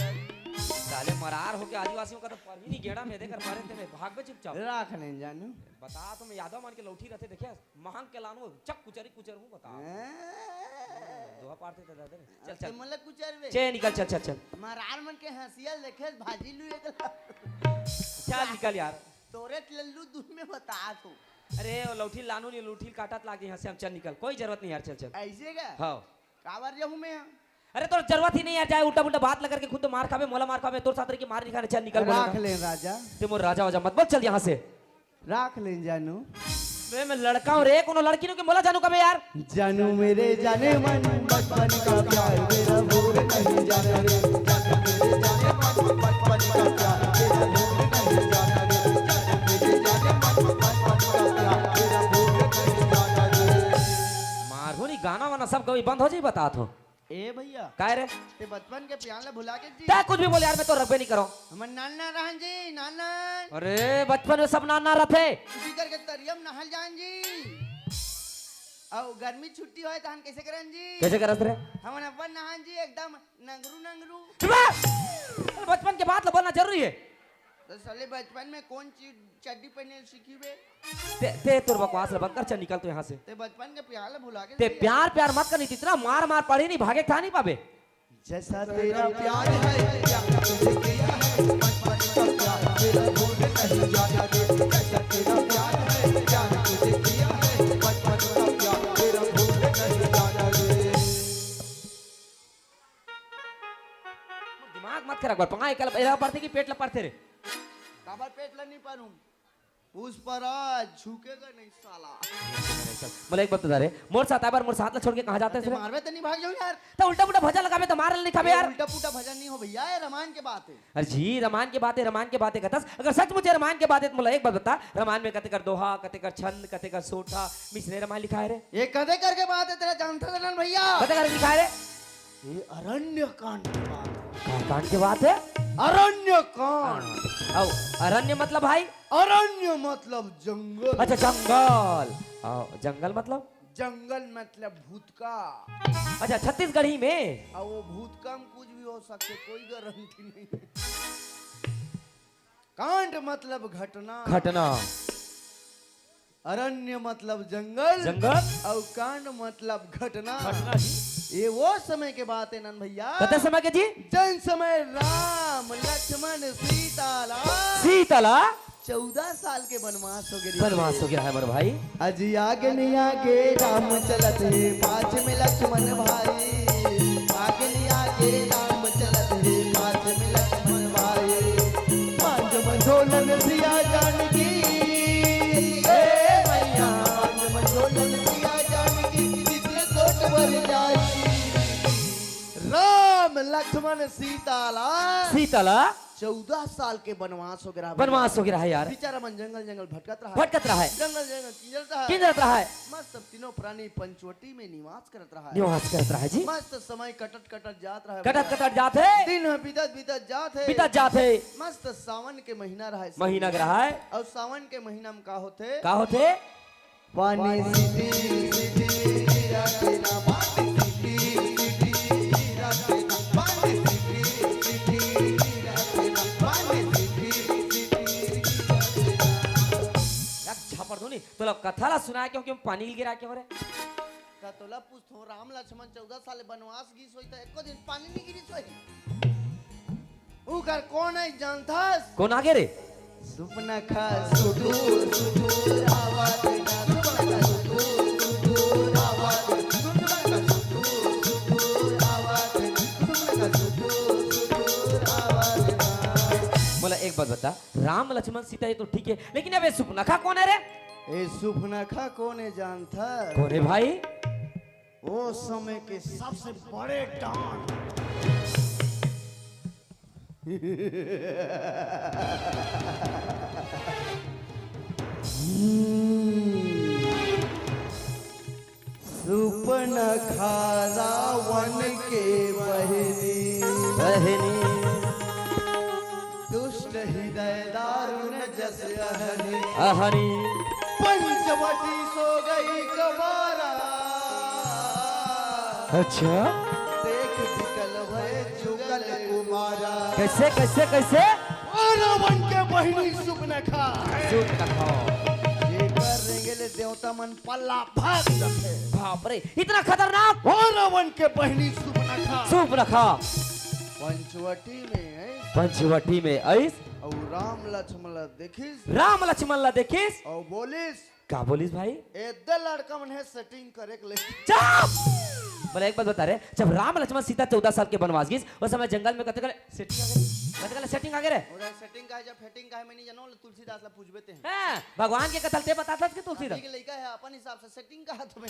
साले मरार होके आदिवासियों का तो पर ही नहीं गेड़ा में देकर मारे थे भाग में चुपचाप राख ले जानू बता तुम यादव मान के लौठी रहते देखिए महंग के लानो चक कुचर हूँ बता दोहा पारते थे दादा चल चल मतलब कुछ अरवे चे निकल चल मरार मन के हंसियल देखे भाजी लू एक चल निकल यार तोरे लल्लू दूध में बता तू अरे वो लौठी लानू नहीं लौठी काटत लागे यहाँ से हम चल निकल कोई जरूरत नहीं यार चल ऐसे का हाँ काबर जाऊँ मैं अरे तो जरूरत ही नहीं यार जाए उल्टा पुल्टा बात लगा के खुद तो मार खावे मोला मार खावे तोर साथ की मार दिखाने चल निकल राख ले राजा ते मोर राजा वजा मत बोल चल यहाँ से राख ले जानू मैं लड़का हूँ रे कोनो लड़की नु के मोला जानू कबे यार जानू मेरे जाने मन बचपन का प्यार मेरा भूल नहीं जाना रे जाने मेरे जाने मन बचपन का प्यार तेरा भूल नहीं जाना रे जाने मेरे जाने मन बचपन का प्यार तेरा भूल नहीं जाना रे। मारहोनी गाना वाना सब कभी बंद हो जाई बता तो ए भैया काय रे ते बचपन के प्यार भुला के जी क्या कुछ भी बोले यार मैं तो रखबे नहीं करो। हमर नाना रहन जी नाना अरे बचपन में सब नाना रहते बिकर के तरियम नहल जान जी और गर्मी छुट्टी होए तहन कैसे करन जी कैसे करत रे हमन अपन नहन जी एकदम नंगरू नंगरू चुप रह। बचपन के बात बोलना जरूरी है। तो साले बचपन में कौन चीज चड्डी पहने सीखी बे ते तोर बकवास बंद कर चल निकल तू यहाँ से। ते बचपन के प्यार भुला के ते प्यार प्यार मत करनी इतना मार मार पड़ी नहीं भागे था नहीं पाबे। जैसा तेरा प्यार है क्या तुझे किया है बचपन का प्यार तेरा भूल नहीं जाना रे जैसा तेरा प्यार है क्या तुझे किया है बचपन का प्यार तेरा भूल नहीं जाना रे। दिमाग मत खराब कर पंगा कल एला पड़ते कि पेट लपड़ते रे। काबर पेट ला नहीं पारूं उस पर आज झुकेगा नहीं साला बोले एक बात बता रे मोर साथ आए बार मोर साथ ला छोड़ के कहां जाते ते हैं मारवे तो नहीं भाग जाऊं यार तो उल्टा पुल्टा भजा लगावे तो मारल नहीं खाबे यार। उल्टा पुल्टा भजन नहीं हो भैया ये रामायण के बात है अरे जी रामायण की बातें कहतस अगर सच मुझे रामायण की बातें मोला एक बात बता रामायण में कते कर दोहा कते कर छंद कते कर सोठा मिसने रामायण लिखा है रे ये कदे करके बात है तेरा जानता था ना भैया कते कर लिखा है रे ये अरण्य कांड की बात है कांड की बात है। अरण्य कांड आओ अरण्य मतलब भाई अरण्य मतलब जंगल अच्छा जंगल आओ जंगल मतलब जंगल मतलब भूतका अच्छा छत्तीसगढ़ी में और वो भूतका में कुछ भी हो सकते कोई गारंटी नहीं है। कांड मतलब घटना घटना अरण्य मतलब जंगल जंगल और कांड मतलब घटना घटना जी ये वो समय के बात है नन भैया कते समय के जी जन समय राम लक्ष्मण सीतला 14 साल के वनवास हो गए बनवास हो गया है मेरे भाई। अजी आगे नहीं आगे राम चलत है पाँच में लक्ष्मण भाई आगे नहीं आगे राम चलत है पाँच में लक्ष्मण भाई पाँच मंझोलन सिया जानकी ए मैया पाँच मंझोलन सिया जानकी जिसने सोच बर जाई राम लक्ष्मण सीतला 14 साल के वनवास हो गया बनवास हो गया है यार बेचारा मन जंगल जंगल भटकत रहा भटकत रहा है जंगल जंगल किंजलता है किंजत रहा है मस्त तीनों प्राणी पंचवटी में निवास करत रहा है निवास करत रहा है जी मस्त समय कटट कटट जात रहा है कटत कटत जात है दिन बीतत बीतत जात है बीतत जात है मस्त सावन के महीना रहा है महीना के रहा है और सावन के महीना में का होते का होते पानी सीटी सीटी राते ना पानी सीटी सीटी राते ना पानी सीटी सीटी राते ना पानी सीटी सीटी यार छापर दो नहीं तो लोग कथा ला सुनाया क्योंकि पानी गिरा के रे का तोला पूछो राम लक्ष्मण 14 साल वनवास गीस होई त एको दिन पानी नहीं गिरी सोई ऊ कर कौन है जानथास कौन आगे रे सुपना खा सुटूर सुटूर आवाज ना सुपना खा सुटूर आवाज सुपना खा सुटूर आवाज सुपना खा सुटूर आवाज बोला एक बात बता राम लक्ष्मण सीता ये तो ठीक है लेकिन अब ये सुपनखा कौन है रे ए सुपना खा कौन है जानथा कौन है भाई वो समय के सबसे बड़े डॉन सुपनखा रावण के बहनी दुष्ट हृदय दारुण जस अहनी हरी पंचवटी सो गई कबारा अच्छा देख बिकल भय जुगल कुमारा कैसे कैसे कैसे रावण के बहिनी सुपनखा सुपनखा ये कर रेंगेले देवता मन पल्ला भाग जाते बाप रे इतना खतरनाक और रावण के बहिनी सुपनखा सुपनखा पंचवटी में है पंचवटी में ऐस और राम लक्ष्मण देखिस राम लक्ष्मण ला देखिस और बोलिस का बोलिस भाई ए दे लड़का मन है सेटिंग करे के ले चुप बोले एक बात बता रहे जब राम लक्ष्मण सीता 14 साल के वनवास गए उस समय जंगल में कते करे सेटिंग आ गई कतकल सेटिंग आगे रे उधर सेटिंग का है जब फेटिंग का है मैं नहीं जानो तुलसीदास ला पूछ बेते हैं हैं भगवान के कथल ते बताता कि तुलसीदास अभी के लड़का है अपन हिसाब से सेटिंग का हाथ में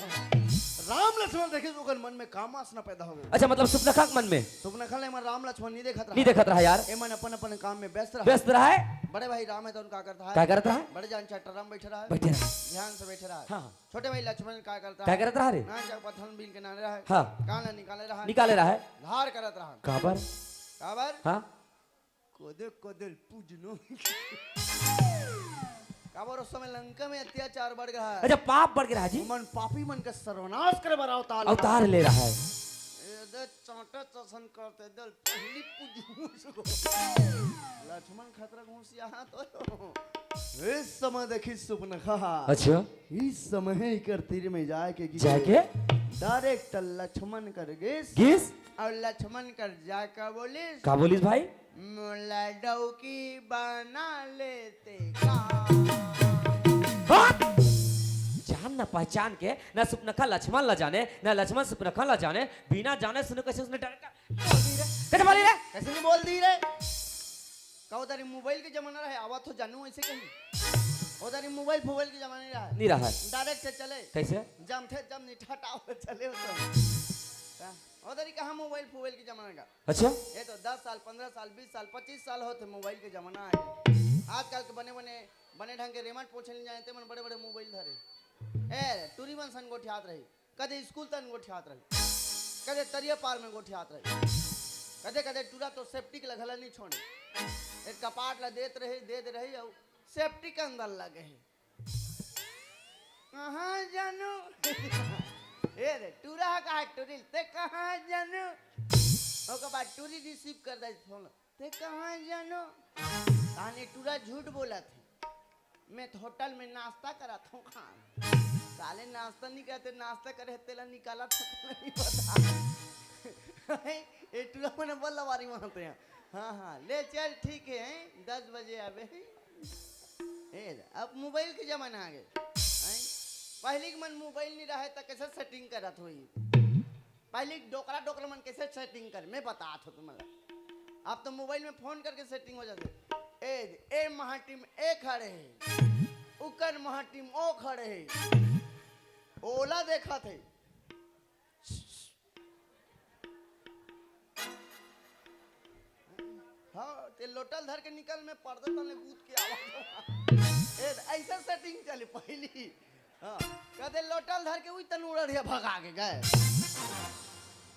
राम लक्ष्मण देखे तो ओकर मन में काम वासना पैदा हो गई अच्छा मतलब सुपनखा के मन में तुमने खल में राम लक्ष्मण नहीं देखत नहीं देखत रहा यार ए मन अपन अपन काम में व्यस्त रहा व्यस्त रहा है बड़े भाई राम है तो उनका करता है क्या करत रहा है बड़े जान चट्टाराम बैठे रहा है बैठे रहा ध्यान से बैठे रहा है हाँ छोटे भाई लक्ष्मण क्या करता क्या है करत रहा रे ना जब पत्थर बिल के नाने रहा है हाँ कान निकाले रहा है निकाले रहा है धार करत रहा कहां पर काबर हाँ कोदे कोदल पूजनो काबर उस समय लंका में अत्याचार बढ़ गया है अच्छा पाप बढ़ गया जी मन पापी मन का सर्वनाश करे बरा अवतार ले रहा है दे चाटा चसन करते दल पहली पूजनो लक्ष्मण खतरा घूस यहाँ तो इस समय देखी सुपनखा अच्छा इस समय ही कर तीर में जाके जाके डायरेक्ट लक्ष्मण कर गिस किस और लक्ष्मण कर जाकर बोलिस का बोलिस भाई लड्डू की बना लेते का हाँ? जान ना पहचान के ना सुपनखा लक्ष्मण ला जाने ना लक्ष्मण सुपनखा ला जाने बिना जाने सुने कैसे उसने डायरेक्ट कैसे बोली रे कैसे नहीं बोल दी रे कहो तारी मोबाइल के जमाना रहे आवाज तो जानू ऐसे कहीं ओ तारी मोबाइल फोबाइल के जमाने रहा नहीं रहा है डायरेक्ट से चले कैसे जम थे जम नहीं ठटाओ चले हो ओ तारी कहाँ मोबाइल फोबाइल के जमाना का अच्छा ये तो 10 साल 15 साल 20 साल 25 साल होते मोबाइल के जमाना है आजकल के बने ढंग के रिमोट पूछे नहीं जानते मन बड़े बड़े मोबाइल धरे ए टूरी मन सन गोठियात रही कदे स्कूल तन गोठियात रही कदे तरिया पार में गोठियात रही कदे कदे टूरा तो सेफ्टी के लगला नहीं छोड़े एक कपाट ला देत रही और सेफ्टी के अंदर लगे है कहाँ जानू ए रे टूरा का टूरी ते कहाँ जानू ओके बाद टूरी रिसीव कर दे फोन ते कहाँ जानू ताने टूरा झूठ बोला थी मैं तो होटल में नाश्ता करा था खान साले नाश्ता नहीं करते नाश्ता करे तेला निकाला था नहीं पता ए टूरा मैंने बोला वारी वहां पे हाँ हाँ ले चल ठीक है 10 बजे आवे ए अब मोबाइल के जमाना आ गए पहले के मन मोबाइल नहीं रहे तो कैसे सेटिंग करत हुई पहले डोकरा मन कैसे सेटिंग कर मैं बता था तुम्हारा अब तो मोबाइल में फोन करके सेटिंग हो जाते ए महाटीम ए खड़े है उकर महाटीम ओ खड़े है ओला देखा थे हाँ ते लोटल धर के निकल में पर्दा तले कूद के आवाज ऐसा सेटिंग चली पहली हाँ कहते लोटल धर के उई तन उड़िया भगा के गए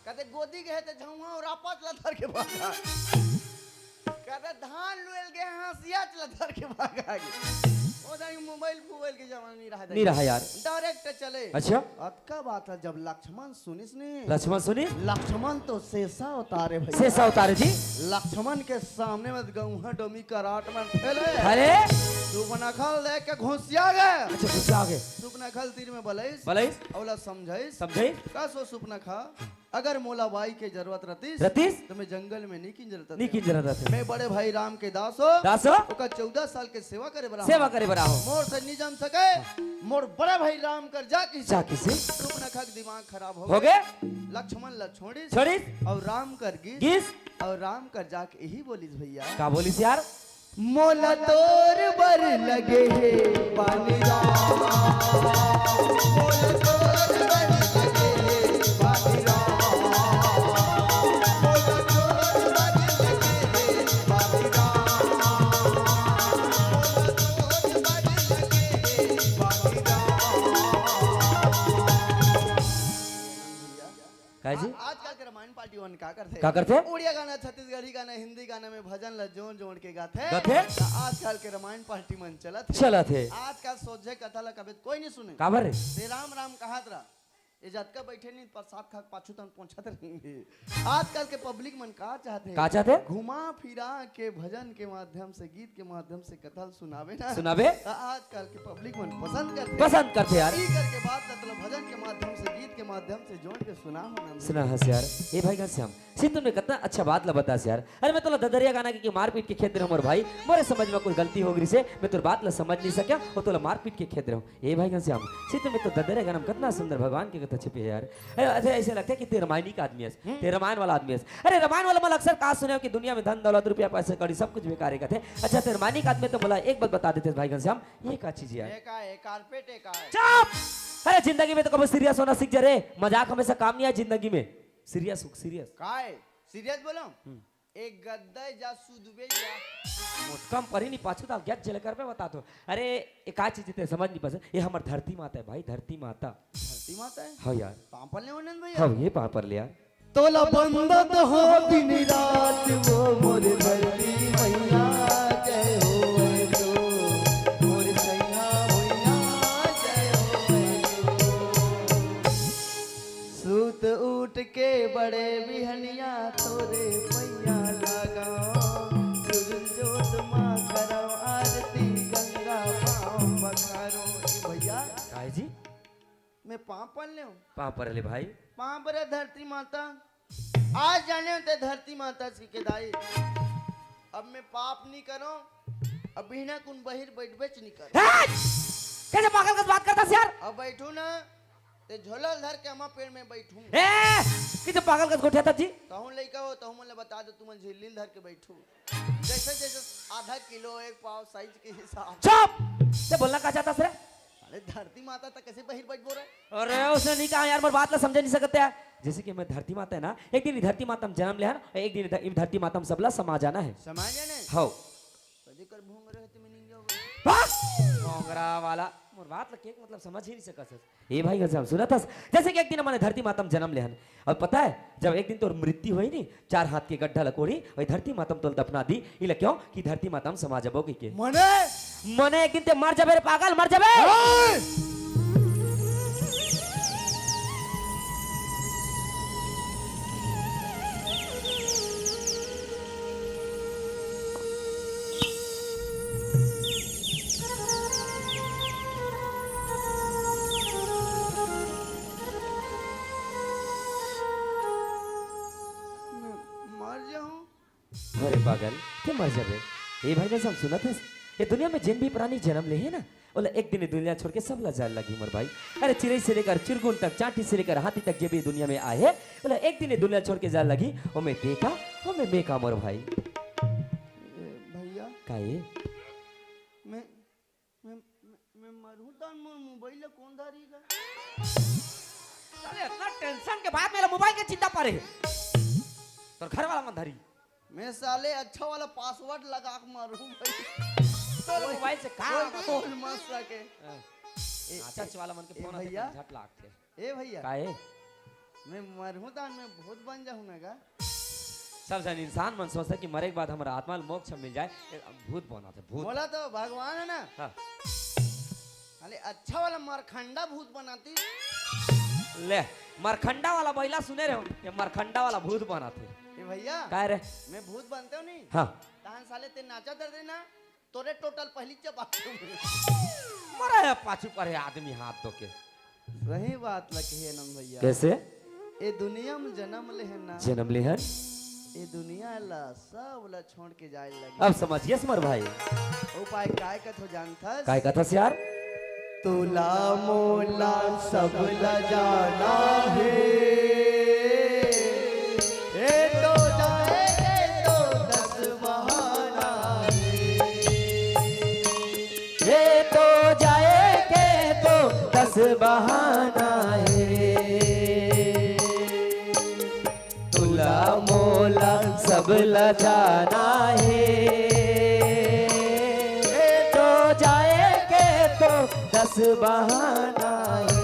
कहते गोदी गए थे झुआ और आपस ला धर के भागा कहते धान लुएल के हंसिया चला धर के भागा के ओदाई मोबाइल के जमाना नहीं रहा यार डायरेक्ट चले अच्छा अतका बात है जब लक्ष्मण सुनिस ने लक्ष्मण सुनी लक्ष्मण तो शेषा उतारे भाई शेषा उतारे जी लक्ष्मण के सामने में गौहा डोमी कराट में फैले अरे सुपनखल देख के घुसिया गए अच्छा गुस्सा आ गए सुपनखल तीर में बलैस औला समझाइस समझे का सो सुपनखा अगर मोला बाई के जरूरत रहतीस रतीस तो मैं जंगल में नहीं की जरूरत नहीं की जरूरत है मैं बड़े भाई राम के दासो दासो ओका 14 साल के सेवा करे बरा सेवा करे बरा हो मोर से नहीं जम सके मोर बड़े भाई राम कर जा किसे सुपनखा के दिमाग खराब हो गए लक्ष्मण ला छोड़ी और राम कर गिस और राम कर जाके यही बोलिस भैया का बोलिस यार मोला तोर बर लगे है पानी राम मोला तोर बर लगे है पानी राम मोला तोर बर लगे है पानी राम मोला तोर बर लगे है पानी राम का जी आजकल के रामायण पार्टी वन का करते उड़िया गाना छत्तीसगढ़ी गाना हिंदी गाना में भजन ला जोड़ जोड़ के गाते आजकल के रामायण पार्टी मन चला थे आजकल सोचे कथा ला कभी कोई नहीं सुने काबर रे श्री राम राम कहत रहा ये जतका बैठे नहीं प्रसाद खा पाछू तन पहुंचत रहेंगे आजकल के पब्लिक मन का चाहते घुमा फिरा के भजन के माध्यम से गीत के माध्यम से कथा सुनावे ना सुनावे आजकल के पब्लिक मन पसंद करते यार करके बात मतलब भजन के माध्यम से गीत के के माध्यम से जोड़ के सुना हो सुना हस यार ए भाई घनश्याम सी तुमने कितना अच्छा बात ला बतास यार अरे मैं तोला ददरिया गाना के मारपीट के खेत रहा मोर भाई मोरे समझ में कोई गलती हो गई से मैं तोर बात ला समझ नहीं सका और तोला मारपीट के खेत रहा ए भाई घनश्याम सी तुम्हें तो ददरिया गाना में कितना सुंदर भगवान के कथा छिपे है यार अरे ऐसे लगता है कि ते रामायणी का आदमी है ते रामायण वाला आदमी है अरे रामायण वाला मैं अक्सर कहा सुने हो कि दुनिया में धन दौलत रुपया पैसे कड़ी सब कुछ बेकार का थे अच्छा ते रामायणी का आदमी तो बोला एक बात बता देते भाई घनश्याम ये क्या चीज है एक आए कारपेट एक आए चुप अरे जिंदगी में तो कभी सीरियस होना सीख जा रे मजाक हमेशा काम नहीं है जिंदगी में सीरियस हो सीरियस काय सीरियस बोलो एक गद्दा जा सुदबे या कम पर ही नहीं पाछू था क्या जल कर पे बता दो अरे एक आ चीज थे समझ नहीं पसंद ये हमार धरती माता है भाई धरती माता धरती माता है हाँ यार पापल ने होने भैया हाँ ये पापर लिया तोला बंदत हो दिन रात वो मोर धरती मैया जय हो तो मोर सैया होया जय हो सूत उठ के बड़े बिहनिया तोरे पैया लगा जोत मां करो आरती गंगा पाँव पखारो भैया काय जी मैं पापल ले हूँ पापर ले भाई वहां पर है धरती माता आज जाने होते धरती माता सीखे दाई अब मैं पाप नहीं करो अब बिना कुन बहिर बैठ बेच नहीं कर कैसे पागल का बात करता यार अब बैठू ना ते झोलल धर के हम पेड़ में बैठू ए किसे पागल का गोठिया था जी कहूं लइका हो तो मुझे बता दो तुम झिल्ली धर के बैठू जैसे जैसे आधा किलो एक पाव साइज के हिसाब चुप से बोलना क्या चाहता सर अरे धरती माता तक कैसे बहिर बैठ बोल रहे अरे उसने नहीं कहा यार मेरी बात ला समझ नहीं सकते यार जैसे कि मैं धरती माता है ना एक दिन धरती माता में जन्म लिया और एक दिन धरती माता में सबला समा जाना है समाज है ने हो कदी कर भूंग रहे तुम नहीं जाओगे मोगरा वाला मोर बात ला के मतलब समझ ही नहीं सका सर ए भाई गजब सुना था जैसे कि एक दिन हमारे धरती माता में जन्म लिया और पता है जब एक दिन तो मृत्यु हुई नहीं 4 हाथ के गड्ढा लकोड़ी और धरती माता में तो दफना दी इला क्यों कि धरती माता में समा जबो के मने मने एक दिन ते मर जाबे रे पागल मर जाबे मर जाऊं अरे पागल के मर जाबे ए भाई गजब सुना था ये दुनिया में जिन भी प्राणी जन्म ले है ना बोला एक दिन दुनिया छोड़ के सब लजाल लगी मर भाई अरे चिड़ै से लेकर चिरगुन तक चांटी से लेकर हाथी तक जे भी दुनिया में आए है बोला एक दिन दुनिया छोड़ के जाल लगी और मैं देखा और मैं बेका मर भाई भैया काहे मैं मैं मरूं तो मोर मोबाइल कौन धारीगा साले इतना टेंशन के बाद मेरा मोबाइल के चिंता पड़े तो घर वाला मन धरी मैं साले अच्छा वाला पासवर्ड लगा के मारूं भाई तो मोबाइल से का खोल मत सके अच्छा वाला मन के ए फोन भैया। आते झट लाग थे ए भैया काहे मैं मरूं तो मैं भूत बन जाऊं ना का सब जन इंसान मन सोचता है कि मरे के बाद हमारा आत्मा मोक्ष मिल जाए भूत बना था भूत बोला तो भगवान है ना हाँ। अरे अच्छा वाला मरखंडा भूत बनाती ले मरखंडा वाला बैला सुने रहे हो ये मरखंडा वाला भूत बना थे ए भैया काहे रे मैं भूत बनते हो नहीं हाँ तहन साले ते नाचा दर देना तोरे टोटल पहली चबात मरा है पाछू पर है आदमी हाथ धो के सही बात लगे है नम भैया कैसे ए दुनिया में जन्म ले है ना जन्म लेहन ए दुनिया ला सब ला छोड़ के जाए लगे अब समझिए समर भाई उपाय काय का तो जानता काय कथा से यार तुला मोला सब ला जाना है ए तो जाएंगे तो 10 बहाना ये तो जाएंगे तो 10 बहाना है तुला मोला सब लजाना है ये तो जाएंगे तो 10 बहाना है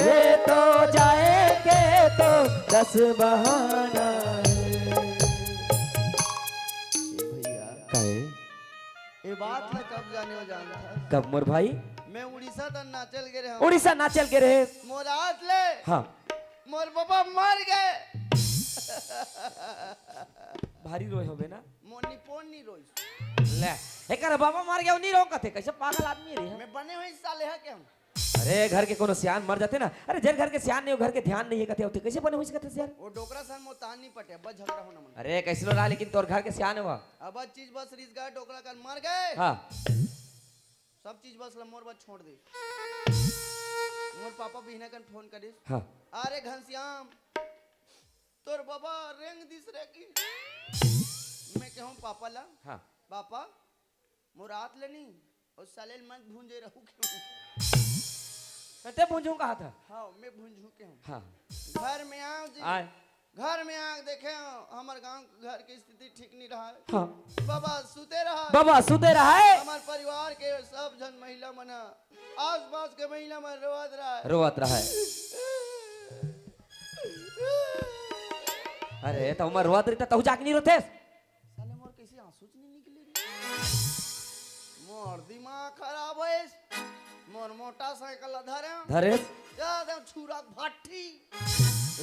ये तो जाएंगे तो 10 बहाना है भैया काहे ये बात मैं कब जाने हो जानता था कब मोर भाई मैं उड़ीसा तक नाचल गए रहे उड़ीसा ना चल के रहे मोर हाथ ले हाँ मोर बाबा मर गए भारी रोए होबे ना मोनी पोन नहीं रोई ले एकर बाबा मार गया नहीं रोकत है कैसे पागल आदमी रे मैं बने हुए साले है के हम अरे घर के कोनो सियान मर जाते ना, अरे जन घर के सियान नहीं हो, घर के ध्यान नहीं है कहते होते कैसे बने हुई कहते यार। वो डोकरा सन मो तान नहीं पटे अब झगड़ा होना मन। अरे कैसे लो रहा लेकिन तोर घर के सियान हुआ। अब चीज बस रिस गए डोकरा कर मर गए। हाँ सब चीज बस मोर बात छोड़ दे। मोर पापा बिहना कन फोन करिस। हाँ अरे घनश्याम तोर बाबा रेंग दिस रे की। मैं कहूं पापा ला हाँ पापा मुराद लेनी और साले मत भूंजे रहू क्यों। कहते पूछूं कहा था। हाँ मैं भूंजू के हूँ। हाँ घर में आओ जी आए घर में आग देखे हमारे गांव घर की स्थिति ठीक नहीं रहा है। हाँ बाबा सुते रहा बाबा सुते रहा है। हमारे परिवार के सब जन महिला मना आस पास के महिला मन रोवत रहा है। रोवत रहा है। अरे तो उमर रोवत रही तो जाके नहीं रोते। साले मोर कैसे आंसू नहीं निकले रे। मोर दिमाग खराब है। मोर मोटरसाइकिल धरे धरे ज्यादा छुरा भाटी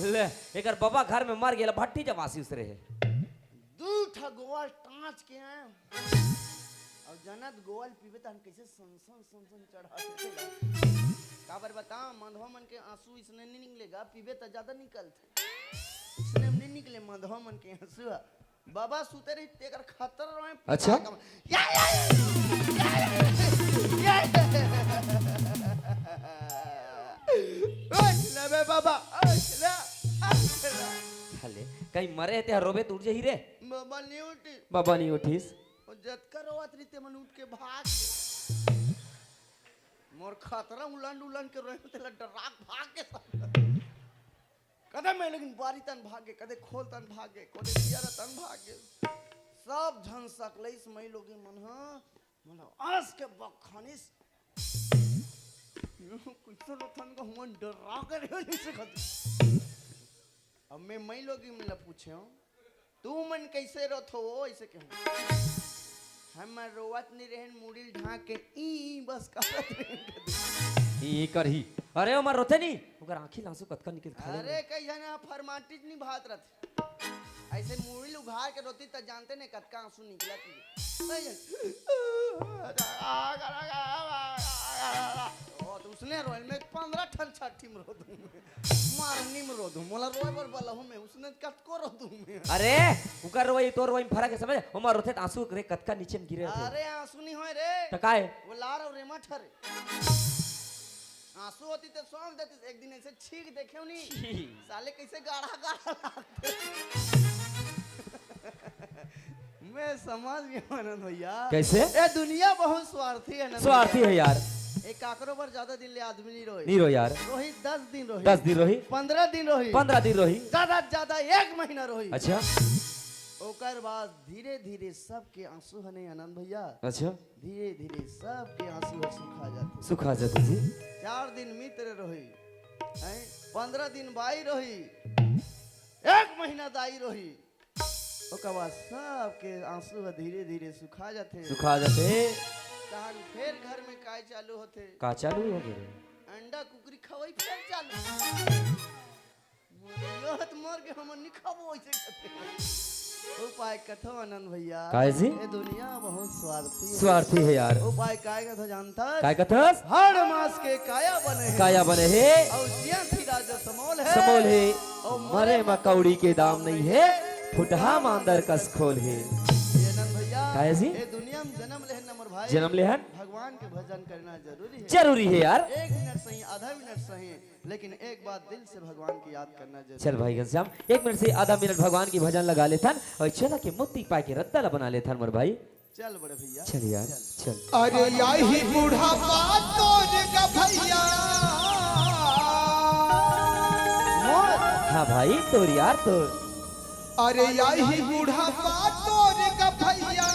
ले एकर बाबा घर में मर गया भट्टी जब आसी उसरे है। दूठा गोवाल टाँच के आए और जनत गोवाल पीबे तन कैसे सन चढ़ा काबर बता मधवा मन के आंसू इसने नहीं निकलेगा पीबे तो ज्यादा निकलते इसने नहीं निकले मधवा मन के आंसू। बाबा सुते रही तेकर खतर रहे। अच्छा ले बाबा हले कहीं मरे थे रोबे तो उठ ही रे। बाबा नहीं उठी बाबा नहीं उठीस और जतकर रोवत रही ते मन उठ के भाग मोर खतरा उलंड के रहे तेला डराक भाग के कदे मैं लेकिन बारी तन भागे कदे खोल तन भागे कदे दियारा तन भागे सब झन सकले इस मई लोगे मन हां मतलब आस के बखानिस कुछ तो थन को मन डरा कर नहीं सकत। अब मैं मई लोगी मिला पूछे हूं तू मन कैसे रोत हो ऐसे कहूं हम रोवत नहीं रहन मुड़िल ढाक के ई बस करत रहन ई करही। अरे उमर रोते नहीं ओकर आंखी आंसू कतका निकल खा ले। अरे कई जना फरमाटिज नहीं भात रहते ऐसे मुड़िल उघार के रोती त जानते ने कतका आंसू निकला ओ तो उसने रोल में 15 ठन छठी में रो दूं मारनी में रो दूं मोला रोए बर बलहु में उसने कतको रो दूं मैं। अरे उकर रोई तोर रोई फरक है समझ। उमर रोते त आंसू रे कतका नीचे में गिरे थे। अरे आंसू नहीं होए रे त काहे वो लार और रेमा ठरे आंसू होती तो सौंग देती एक दिन ऐसे छीक देखे नहीं साले कैसे गाढ़ा लगते। मैं समझ गया आनंद भैया कैसे ये दुनिया बहुत स्वार्थी है ना। स्वार्थी है यार। एक काकरो पर ज्यादा दिन ले आदमी नहीं रोही। नहीं रो यार। रोही 10 दिन रोही 10 दिन रोही 15 दिन रोही 15 दिन रोही ज्यादा ज्यादा 1 महीना रोही। अच्छा ओकर बाद धीरे धीरे सबके आंसू हने आनंद भैया अच्छा धीरे धीरे सबके आंसू सुखा जाते सुखा जाते जी। 4 दिन मित्र रोही 15 दिन बाई रोही 1 महीना दाई रोही ओकर बाद सबके आंसू धीरे धीरे सुखा जाते तहन फिर घर में काय चालू होते का चालू हो गए अंडा कुकरी खवाई फिर चालू मोरियत मर के हम नहीं खाबो ऐसे करते। उपाय कथो आनंद भैया काहे जी ये दुनिया बहुत स्वार्थी है यार। उपाय काय कथो जानता काय कथस हर मास के काया बने है और जिया थी राजा समोल है और मरे मकौड़ी के दाम नहीं है फुटहा मांदर कस खोल है। आनंद भैया काहे जी ये दुनिया में जन्म लेहन नंबर भाई जन्म लेहन भगवान के भजन करना जरूरी है यार। 1 मिनट सही आधा मिनट सही लेकिन एक बात दिल से भगवान की याद करना जरूरी। चल भाई घनश्याम 1 मिनट से आधा मिनट भगवान की भजन लगा लेथन और चला के मुक्ति पाए के रत्ता बना लेथन मोर भाई। चल बड़े भैया चल यार चल। अरे यही बुढ़ापा तोरे का भैया हाँ भाई तोर यार तोर। अरे यही बुढ़ापा तोरे का भैया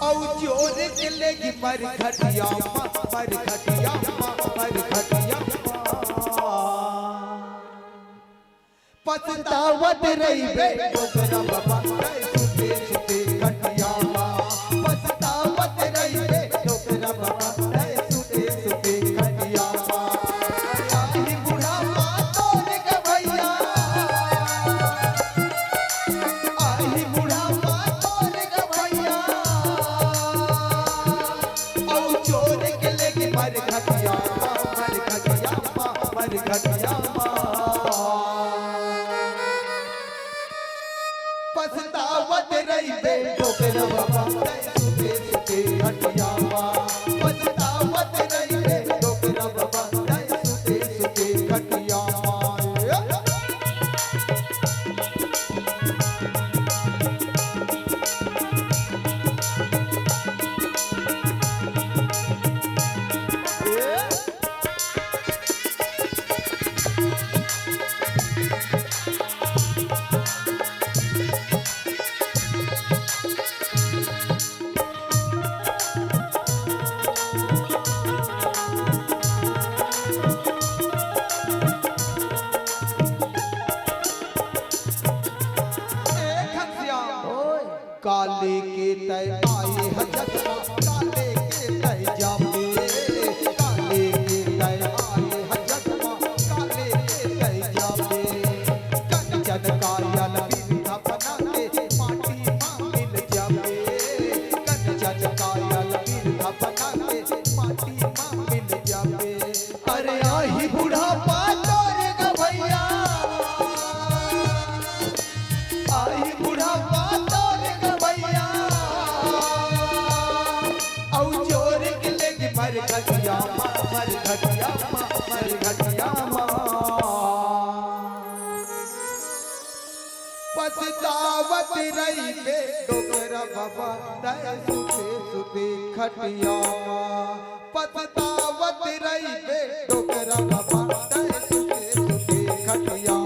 और जोर के लेगी पर घटिया पछतावत रही बे ओकरा बाबा सुते सुते घटिया पछतावत रही बे ओकरा बाबा सुते सुते घटिया आई बुढ़ापा तोरे का भैया आई बुढ़ापा तोरे का भैया मर घटिया मर घटिया मर घटिया पछतावत रही बे डोकर बाबा सुते सुते घटिया पछतावत रही बे डोकर बाबा सुते सुते घटिया काले के तय आए हजमा काले के तय जाबे काले के तय आए हजमा काले के तय जाबे कंचन कायल बिंधा बना के माटी मां मिल जाबे कंचन कायल बिंधा बना के माटी मां मिल जाबे अरे आही बुढ़ापा तोर गवैया आही बुढ़ापा मर घटिया मर घटिया मर घटिया पछतावत रही बे डोकरा बाबा दय सुते सुते खटिया पछतावत रही बे डोकरा बाबा दय सुते सुते खटिया